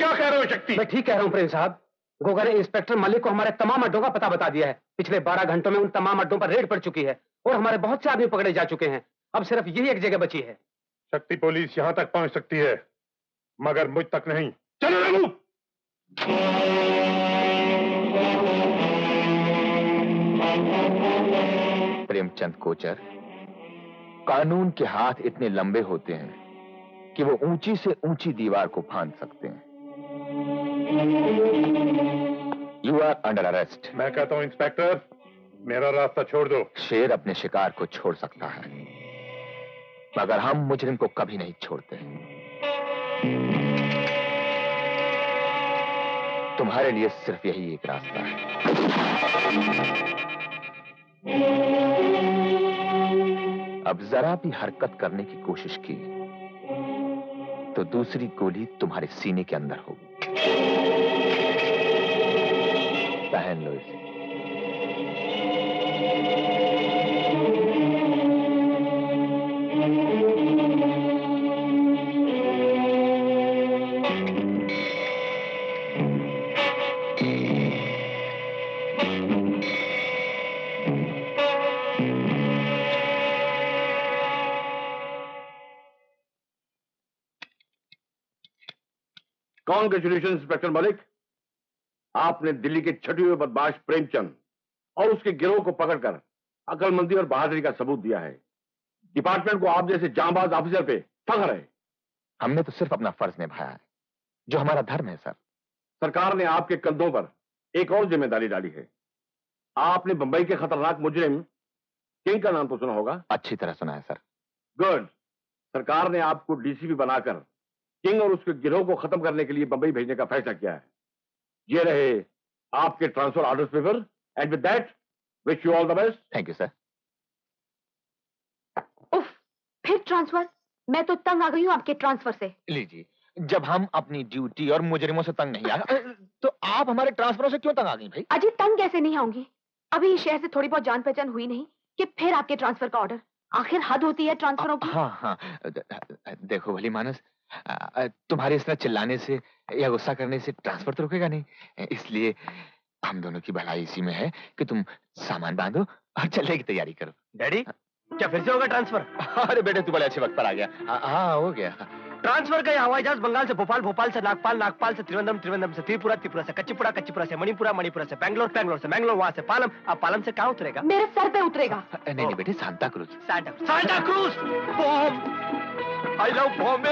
क्या कह रहे हो शक्ति? मैं ठीक कह रहा हूं प्रेम साहब। गोगा ने इंस्पेक्टर मलिक को हमारे तमाम अड्डों का पता बता दिया है। पिछले 12 घंटों में उन तमाम अड्डों पर रेड पड़ चुकी है और हमारे बहुत से आदमी पकड़े जा चुके हैं। अब सिर्फ यही एक जगह बची है। शक्ति पुलिस यहां तक पहुंच सकती है, मगर मुझ तक नहीं। चलो रघु। प्रेमचंद कोचर, कानून के हाथ इतने लंबे होते हैं कि वो ऊंची से ऊंची दीवार को फांद सकते हैं। You are under arrest. मैं कहता हूं इंस्पेक्टर, मेरा रास्ता छोड़ दो। शेर अपने शिकार को छोड़ सकता है, मगर हम मुजरिम को कभी नहीं छोड़ते। तुम्हारे लिए सिर्फ यही एक रास्ता है। अब जरा भी हरकत करने की कोशिश की तो दूसरी गोली तुम्हारे सीने के अंदर होगी। पहन लो इसे। कांग्रेचुलेशन इंस्पेक्टर मलिक, आपने दिल्ली के छठे हुए बदमाश प्रेमचंद और उसके गिरोह को पकड़कर अकलमंदी और बहादुरी का सबूत दिया है। डिपार्टमेंट को आप जैसे जांबाज ऑफिसर पे फख्र है। हमने तो सिर्फ अपना फर्ज निभाया है, जो हमारा धर्म है सर। सरकार ने आपके कंधों पर एक और जिम्मेदारी डाली है। आपने बंबई के खतरनाक मुजरिम किंग का नाम तो सुना होगा? अच्छी तरह सुना है सर। गुड। सरकार ने आपको डीसीपी बनाकर किंग और उसके गिरोह को खत्म करने के लिए बंबई भेजने का फैसला किया है। ये रहे आपके transfer orders paper and with that wish you all the best. Thank you sir. उफ, फिर ट्रांसफर? मैं तो तंग आ गई हूँ आपके ट्रांसफर से। लीजिए, जब हम अपनी ड्यूटी और मुजरिमों से तंग नहीं आए तो आप हमारे ट्रांसफरों से क्यों तंग आ गई भाई? अजी तंग कैसे नहीं आऊंगी? अभी इस शहर से थोड़ी बहुत जान पहचान हुई नहीं कि फिर आपके ट्रांसफर का ऑर्डर। आखिर हद होती है ट्रांसफरों की। हाँ हाँ, देखो भली मानस, तुम्हारे इस तरह चिल्लाने से या गुस्सा करने से ट्रांसफर तो रुकेगा नहीं। इसलिए हम दोनों की भलाई इसी में है कि तुम सामान बांधो और चलने की तैयारी करो। डैडी, क्या फिर से होगा ट्रांसफर? अरे बेटे, तू बड़े अच्छे वक्त पर आ गया। हाँ, हो गया। ट्रांसफर का हवाई जहाज बंगाल से भोपाल, भोपाल से नागपाल, नागपाल से त्रिवेंद्रम, त्रिवेंद्रम से त्रिपुरा, त्रिपुरा से कच्चीपुड़ा, कच्चीपुड़ा से मणिपुरा, मणिपुरा से बैंगलोर, बैंगलोर से मैंगलोर, वहां से पालम। अब पालम से कहाँ उतरेगा? मेरे सर पे उतरेगा। नहीं बेटे, Santa Cruz. Santa Cruz. Bomb. I love Bombay.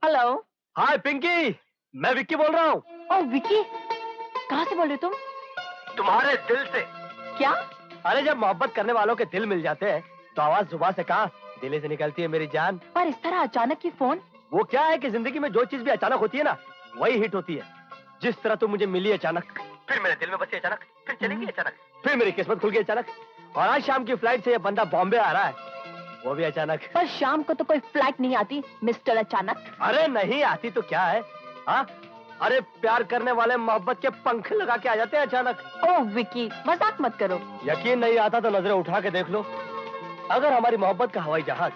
Hello. Hi Pinky, मैं विक्की बोल रहा हूँ। ओह विक्की, कहाँ से बोल रहे हो तुम? तुम्हारे दिल से। क्या? अरे जब मोहब्बत करने वालों के दिल मिल जाते हैं तो आवाज जुबान से कहाँ, दिल से निकलती है मेरी जान। पर इस तरह अचानक की फोन? वो क्या है कि जिंदगी में जो चीज भी अचानक होती है ना, वही हिट होती है। जिस तरह तुम मुझे मिली अचानक, फिर मेरे दिल में बसी अचानक, फिर चली गई अचानक, फिर मेरी किस्मत खुल गई अचानक, और आज शाम की फ्लाइट से ये बंदा बॉम्बे आ रहा है, वो भी अचानक। पर शाम को तो कोई फ्लाइट नहीं आती मिस्टर अचानक। अरे नहीं आती तो क्या है? हाँ, अरे प्यार करने वाले मोहब्बत के पंख लगा के आ जाते हैं अचानक। ओह विक्की, मजाक मत करो। यकीन नहीं आता तो नजरें उठा के देख लो। अगर हमारी मोहब्बत का हवाई जहाज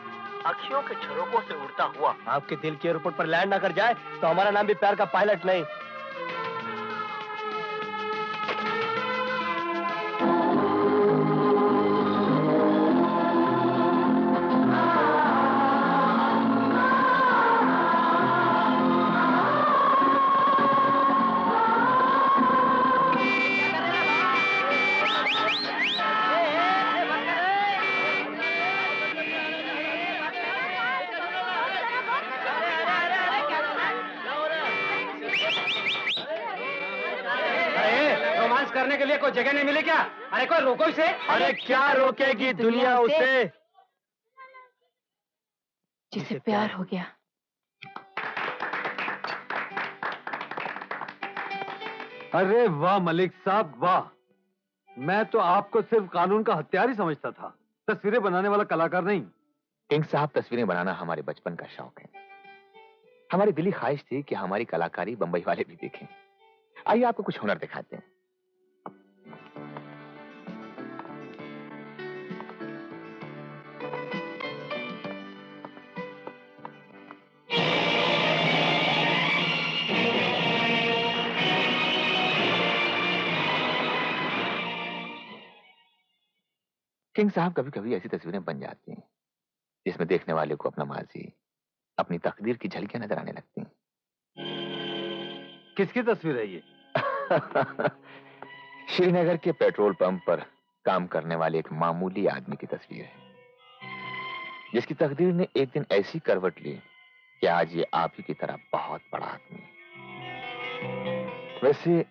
अखियों के झरोकों से उड़ता हुआ आपके दिल के एयरपोर्ट पर लैंड ना कर जाए तो हमारा नाम भी प्यार का पायलट नहीं। करने के लिए कोई जगह नहीं मिली क्या? अरे कोई रोको इसे। अरे क्या रोकेगी दुनिया उसे जिसे प्यार हो गया। अरे वाह मलिक साहब वाह, मैं तो आपको सिर्फ कानून का हत्यार ही समझता था, तस्वीरें बनाने वाला कलाकार नहीं। किंग साहब, तस्वीरें बनाना हमारे बचपन का शौक है। हमारी दिली ख्वाहिश थी कि हमारी कलाकारी बंबई वाले भी देखें। आइए आपको कुछ हुनर दिखाते हैं। किंग साहब, कभी कभी ऐसी तस्वीरें बन जाती हैं जिसमें देखने वाले को अपना माजी, अपनी तकदीर की झलकियां नजर आने लगती हैं। किसकी तस्वीर है ये? श्रीनगर के पेट्रोल पंप पर काम करने वाले एक मामूली आदमी की तस्वीर है, जिसकी तकदीर ने एक दिन ऐसी करवट ली कि आज ये आप ही की तरह बहुत बड़ा आदमी है। वैसे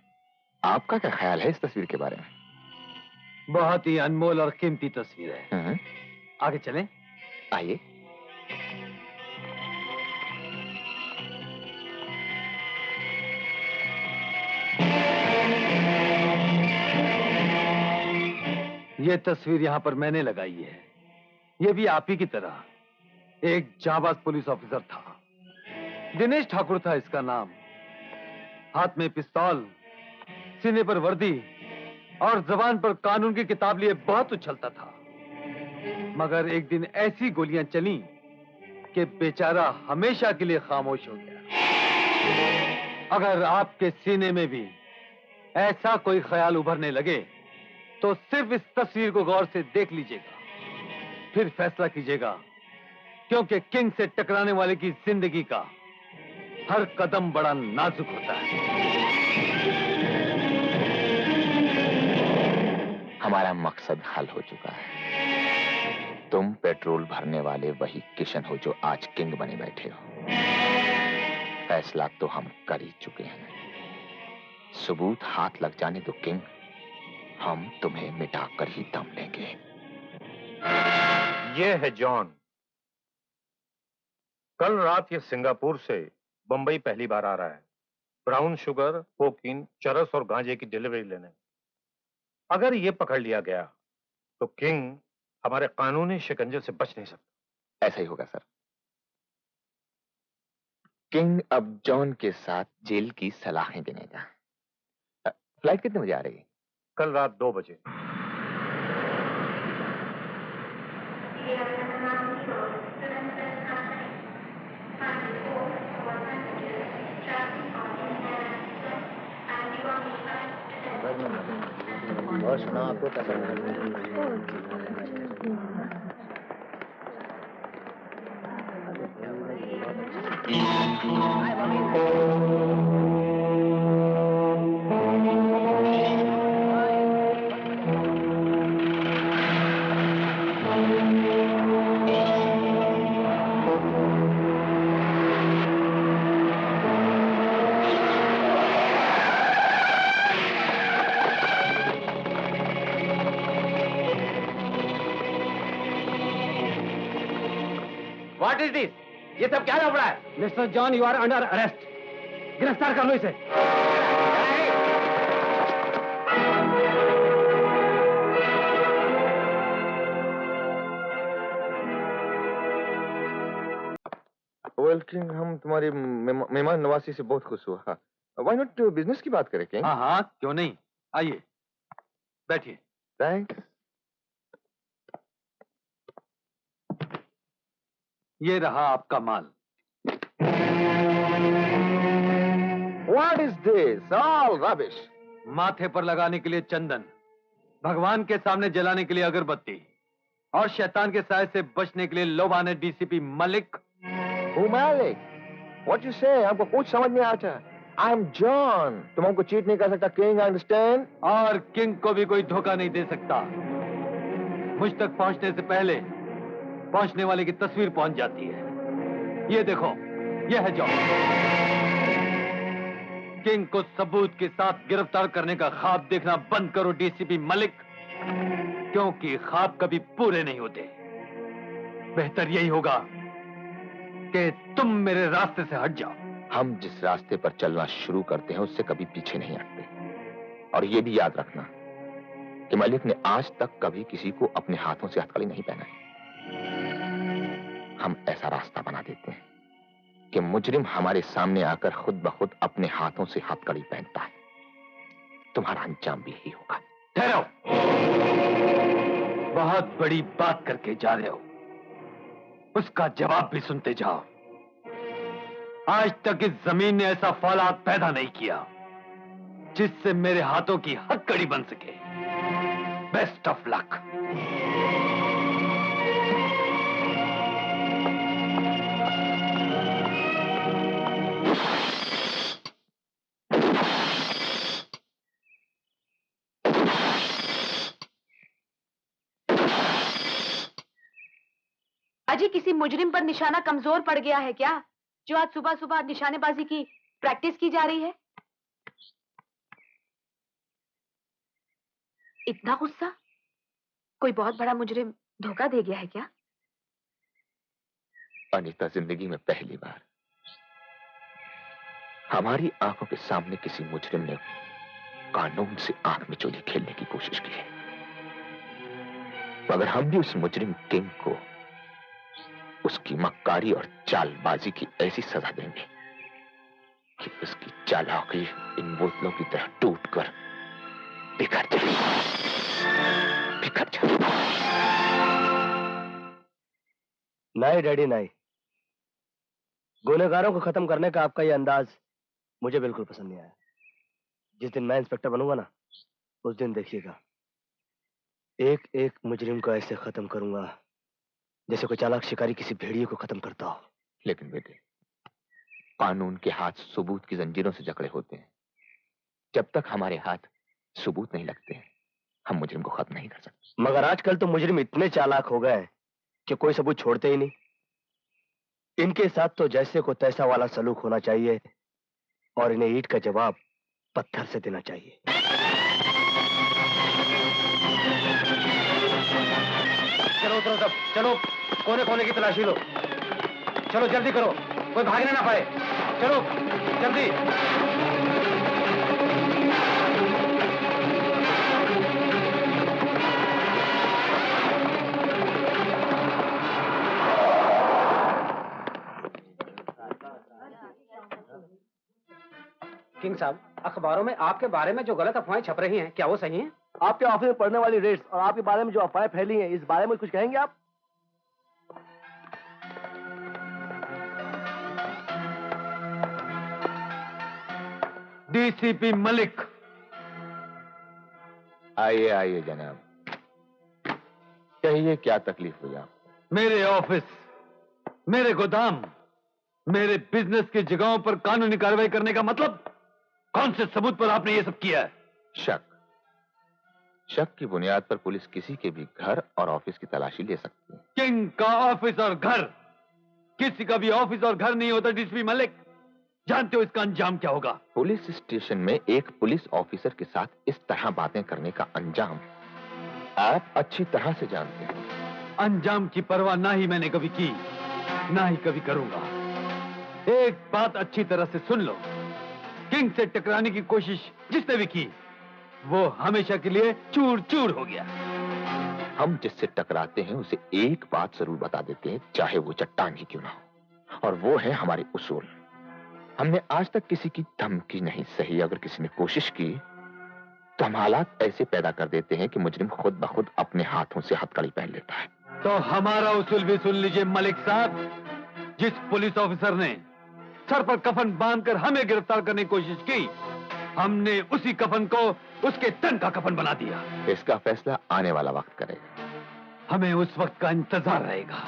आपका क्या ख्याल है इस तस्वीर के बारे में? बहुत ही अनमोल और कीमती तस्वीर है। आगे चलें? आइए। ये तस्वीर यहां पर मैंने लगाई है। ये भी आप ही की तरह एक जाबाज पुलिस ऑफिसर था। दिनेश ठाकुर था इसका नाम। हाथ में पिस्तौल, सीने पर वर्दी और जबान पर कानून की किताब लिए बहुत उछलता था। मगर एक दिन ऐसी गोलियां चली कि बेचारा हमेशा के लिए खामोश हो गया। अगर आपके सीने में भी ऐसा कोई ख्याल उभरने लगे तो सिर्फ इस तस्वीर को गौर से देख लीजिएगा, फिर फैसला कीजिएगा, क्योंकि किंग से टकराने वाले की जिंदगी का हर कदम बड़ा नाजुक होता है। हमारा मकसद हल हो चुका है। तुम पेट्रोल भरने वाले वही किशन हो जो आज किंग बने बैठे हो। फैसला तो हम कर ही चुके हैं। सबूत हाथ लग जाने दो किंग, हम तुम्हें मिटाकर ही दम लेंगे। ये है जॉन। कल रात ये सिंगापुर से बंबई पहली बार आ रहा है, ब्राउन शुगर, कोकीन, चरस और गांजे की डिलीवरी लेने। अगर ये पकड़ लिया गया तो किंग हमारे कानूनी शिकंजे से बच नहीं सकता। ऐसा ही होगा सर। किंग अब जॉन के साथ जेल की सलाहें देनेगा। फ्लाइट कितने बजे आ रही है? कल रात 2 बजे। और सुना आपको कैसा व्हाट इज दिस? ये सब क्या लफड़ा है? Mister John, you are under arrest. गिरफ्तार कर लो इसे। वेल किंग, हम तुम्हारी मेहमान नवाजी से बहुत खुश हुआ। व्हाई नॉट बिजनेस की बात करें किंग? हाँ हाँ, क्यों नहीं, आइए बैठिए। थैंक्स। ये रहा आपका माल। What is this? All rubbish. माथे पर लगाने के लिए चंदन, भगवान के सामने जलाने के लिए अगरबत्ती और शैतान के साय से बचने के लिए लोबाने DCP Malik. Who Malik? What you say? हमको कुछ समझ नहीं आता। I'm John. तुम हमको चीट नहीं कर सकता किंग, understand? और किंग को भी कोई धोखा नहीं दे सकता। मुझ तक पहुंचने से पहले पहुंचने वाले की तस्वीर पहुंच जाती है। ये देखो, ये है जॉन। किंग को सबूत के साथ गिरफ्तार करने का ख्वाब देखना बंद करो डीसीपी मलिक, क्योंकि ख्वाब कभी पूरे नहीं होते। बेहतर यही होगा कि तुम मेरे रास्ते से हट जाओ। हम जिस रास्ते पर चलना शुरू करते हैं उससे कभी पीछे नहीं हटते। और ये भी याद रखना कि मलिक ने आज तक कभी किसी को अपने हाथों से हथकड़ी नहीं पहनाई। हम ऐसा रास्ता बना देते हैं कि मुजरिम हमारे सामने आकर खुद ब खुद अपने हाथों से हथकड़ी पहनता है। तुम्हारा अंजाम भी यही होगा। ठहरो, बहुत बड़ी बात करके जा रहे हो, उसका जवाब भी सुनते जाओ। आज तक इस जमीन ने ऐसा फौलाद पैदा नहीं किया जिससे मेरे हाथों की हथकड़ी बन सके। Best of luck. अजी किसी मुजरिम पर निशाना कमजोर पड़ गया है क्या, जो आज सुबह सुबह निशानेबाजी की प्रैक्टिस की जा रही है? इतना गुस्सा? कोई बहुत बड़ा मुजरिम धोखा दे गया है क्या? अनीता, जिंदगी में पहली बार हमारी आंखों के सामने किसी मुजरिम ने कानून से आंख में चोली खेलने की कोशिश की है, मगर हम भी उस मुजरिम किंग को उसकी मक्कारी और चालबाजी की ऐसी सजा देंगे कि उसकी चालाकी इन बोतलों की तरह टूटकर बिखर जाए, बिखर जाए। नहीं डैडी नहीं, गुनहगारों को खत्म करने का आपका ये अंदाज मुझे बिल्कुल पसंद नहीं आया। जिस दिन मैं इंस्पेक्टर बनूंगा ना, उस दिन देखिएगा, एक एक मुजरिम को ऐसे खत्म करूंगा जैसे कोई चालाक शिकारी किसी भेड़िए को खत्म करता हो। लेकिन बेटे, कानून के हाथ सबूत की जंजीरों से जकड़े होते हैं। जब तक हमारे हाथ सबूत नहीं लगते हैं, हम मुजरिम को खत्म नहीं कर सकते। मगर आजकल तो मुजरिम इतने चालाक हो गए कि कोई सबूत छोड़ते ही नहीं। इनके साथ तो जैसे को तैसा वाला सलूक होना चाहिए और इन्हें ईंट का जवाब पत्थर से देना चाहिए। चलो उतरो सब, चलो कोने कोने की तलाशी लो। चलो जल्दी करो, कोई भागने ना पाए। चलो जल्दी। किंग साहब, अखबारों में आपके बारे में जो गलत अफवाहें छप रही हैं, क्या वो सही हैं? आपके ऑफिस में पढ़ने वाली रेट्स और आपके बारे में जो अफवाहें फैली हैं, इस बारे में कुछ कहेंगे आप? डीसीपी मलिक। आइए आइए जनाब, कहिए क्या तकलीफ हुई आपको? मेरे ऑफिस, मेरे गोदाम, मेरे बिजनेस की जगहों पर कानूनी कार्रवाई करने का मतलब? कौन से सबूत पर आपने ये सब किया है? शक की बुनियाद पर पुलिस किसी के भी घर और ऑफिस की तलाशी ले सकती है। किंग का ऑफिस और घर? किसी का भी ऑफिस और घर नहीं होता डीसीपी मलिक। जानते हो इसका अंजाम क्या होगा? पुलिस स्टेशन में एक पुलिस ऑफिसर के साथ इस तरह बातें करने का अंजाम आप अच्छी तरह से जानते हैं। अंजाम की परवाह ना ही मैंने कभी की, ना ही कभी करूंगा। एक बात अच्छी तरह से सुन लो, किंग से टकराने की कोशिश जिसने भी की, वो हमेशा के लिए चूर चूर हो गया। हम जिससे टकराते हैं उसे एक बात जरूर बता देते हैं, चाहे वो चट्टान ही क्यों ना हो, और वो है हमारे उसूल। हमने आज तक किसी की धमकी नहीं सही। अगर किसी ने कोशिश की तो हम हालात ऐसे पैदा कर देते हैं कि मुजरिम खुद ब खुद अपने हाथों से हथकड़ी पहन लेता है। तो हमारा उसूल भी सुन लीजिए मलिक साहब। जिस पुलिस ऑफिसर ने सर पर कफन बांधकर हमें गिरफ्तार करने की कोशिश की, हमने उसी कफन को उसके तन का कफन बना दिया। इसका फैसला आने वाला वक्त करेगा। हमें उस वक्त का इंतजार रहेगा।